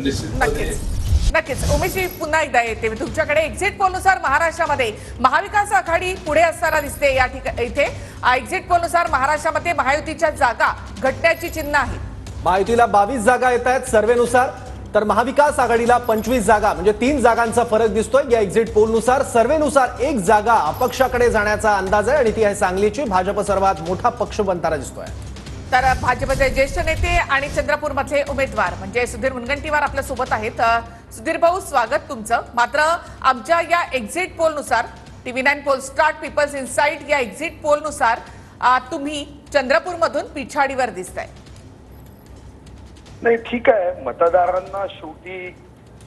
नक्कीच नक्कीच उमेशजी पुन्हा एकदा येते मी तुमच्याकडे। एक्झिट पोलनुसार महाराष्ट्रामध्ये महाविकास आघाडी पुढे असताना दिसते। या ठिकाणी इथे एक्झिट पोलनुसार महाराष्ट्रामध्ये महायुतीच्या जागा घटण्याची चिन्ह आहे। महायुतीला 22 जागा येत आहेत सर्वेनुसार, तर महाविकास आघाडीला 25 जागा म्हणजे 3 जागांचा फरक दिसतोय। या एक्झिट पोलनुसार सर्वेनुसार 1 जागा अपक्षाकडे जाण्याचा अंदाज आहे आणि ती आहे सांगलीची। भाजप सर्वात मोठा पक्ष बनताना दिसतोय। तर भाजपचे ज्येष्ठ नेते आणि चंद्रपूर मधले उमेदवार म्हणजे सुधीर मुनगंटीवार आपल्या सोबत आहेत। सुधीर भाऊ, स्वागत तुमचं। मात्र आमच्या या एक्झिट पोलनुसार TV9 poll start people's inside या एक्झिट पोलनुसार तुम्ही चंद्रपूर मधून पिछाडीवर दिसताय। नाही, ठीक आहे, मतदारांना शेवटी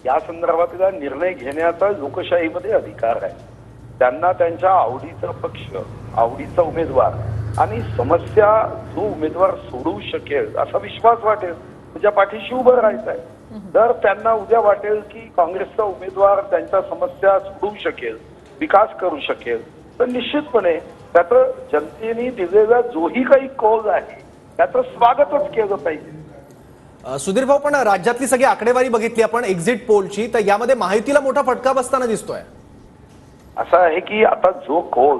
या संदर्भातला निर्णय घेण्याचा लोकशाहीमध्ये अधिकार आहे। त्यांना त्यांच्या आवडीचा पक्ष, आवडीचा उमेदवार आणि समस्या जो उमेदवार सोडवू शकेल असा विश्वास वाटेल त्याच्या पाठीशी उभं राहायचं आहे। जर त्यांना उद्या वाटेल की काँग्रेसचा उमेदवार त्यांच्या समस्या सोडवू शकेल, विकास करू शकेल, तर निश्चितपणे त्याचं जनतेने दिलेला जोही काही कौल आहे त्याचं स्वागतच केलं पाहिजे। सुधीर भाऊ, पण राज्यातली सगळी आकडेवारी बघितली आपण एक्झिट पोलची, तर यामध्ये महायुतीला मोठा फटका बसताना दिसतोय। असं आहे की आता जो कौल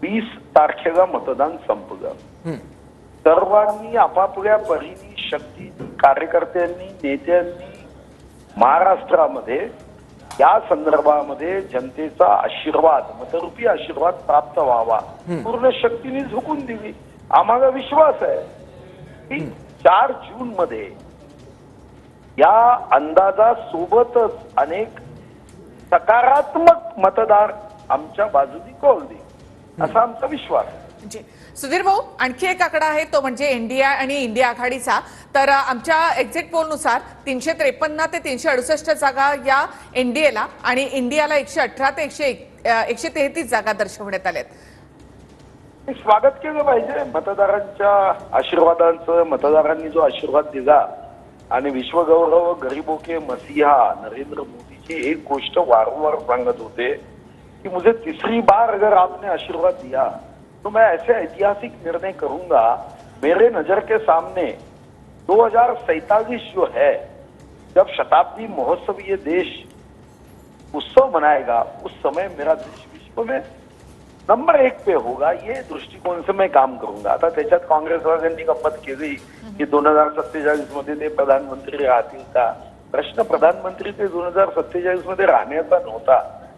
20 तारखेला मतदान संपलं, सर्वांनी आपापल्या परीने शक्ती, कार्यकर्त्यांनी, नेत्यांनी महाराष्ट्रामध्ये या संदर्भामध्ये जनतेचा आशीर्वाद, मतरूपी आशीर्वाद प्राप्त व्हावा पूर्ण शक्तीने झुकून दिली। आम्हाला विश्वास आहे की 4 जून मध्ये या अंदाजासोबतच अनेक सकारात्मक मतदार आमच्या बाजूने कौल देईल असा आमचा विश्वास आहे। सुधीर भाऊ, आणखी एक आकडा आहे तो म्हणजे इंडिया आणि इंडिया आघाडीचा। तर आमच्या एक्झिट पोलनुसार 353 ते 368 जागा या एनडीएला आणि इंडियाला 118 ते 133 जागा दर्शवण्यात आल्यात। स्वागत केलं पाहिजे मतदारांच्या आशीर्वादांचं। मतदारांनी जो आशीर्वाद दिला आणि विश्वगौरव गरीबों के मसीहा नरेंद्र मोदीची एक गोष्ट वारंवार सांगत होते कि मुझे तीसरी बार अगर आपने आशीर्वाद दिया तो मैं ऐसे ऐतिहासिक निर्णय करूंगा। मेरे नजर के सामने 2047 जो है, जब शताब्दी महोत्सव ये देश उत्सव मनाएगा, उस समय मेरा देश विश्व में नंबर 1 पे होगा। ये दृष्टिकोन से मैं काम करूंगा। आता त्याच्यात काँग्रेसवाल्यांनी गंमत केली की 2047 मध्ये ते प्रधानमंत्री राहतील का? प्रश्न प्रधानमंत्री ते 2047 मध्ये राहण्याचा नव्हता,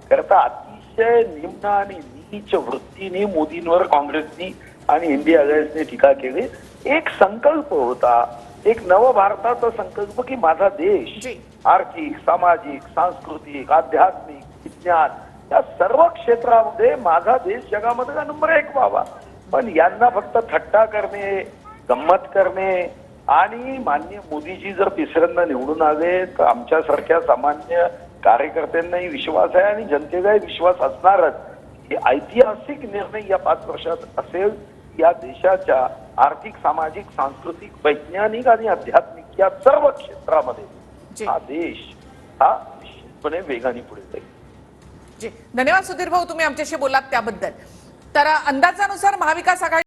करता अतिशय निम्न आणि नीच वृत्तीने मोदींवर काँग्रेसनी आणि इंडिया आघाडीने टीका केली। एक संकल्प होता, एक नव भारताचा संकल्प की माझा देश आर्थिक, सामाजिक, सांस्कृतिक, आध्यात्मिक, विज्ञान या सर्व क्षेत्रामध्ये माझा देश जगामध्ये नंबर 1 व्हावा। पण यांना फक्त थट्टा करणे, गंमत करणे आणि माननीय मोदीजी जर तिसऱ्यांदा निवडून आले तर आमच्यासारख्या सामान्य कार्यकर्त्यांनाही विश्वास आहे आणि जनतेलाही विश्वास असणारच की ऐतिहासिक निर्णय या 5 वर्षात असेल। या देशाच्या आर्थिक, सामाजिक, सांस्कृतिक, वैज्ञानिक आणि आध्यात्मिक या सर्व क्षेत्रामध्ये हा देश हा निश्चितपणे वेगाने पुढे जाईल। धन्यवाद सुधीर भाऊ, तुम्ही आमच्याशी बोलात त्याबद्दल। तर अंदाजानुसार महाविकास आघाडी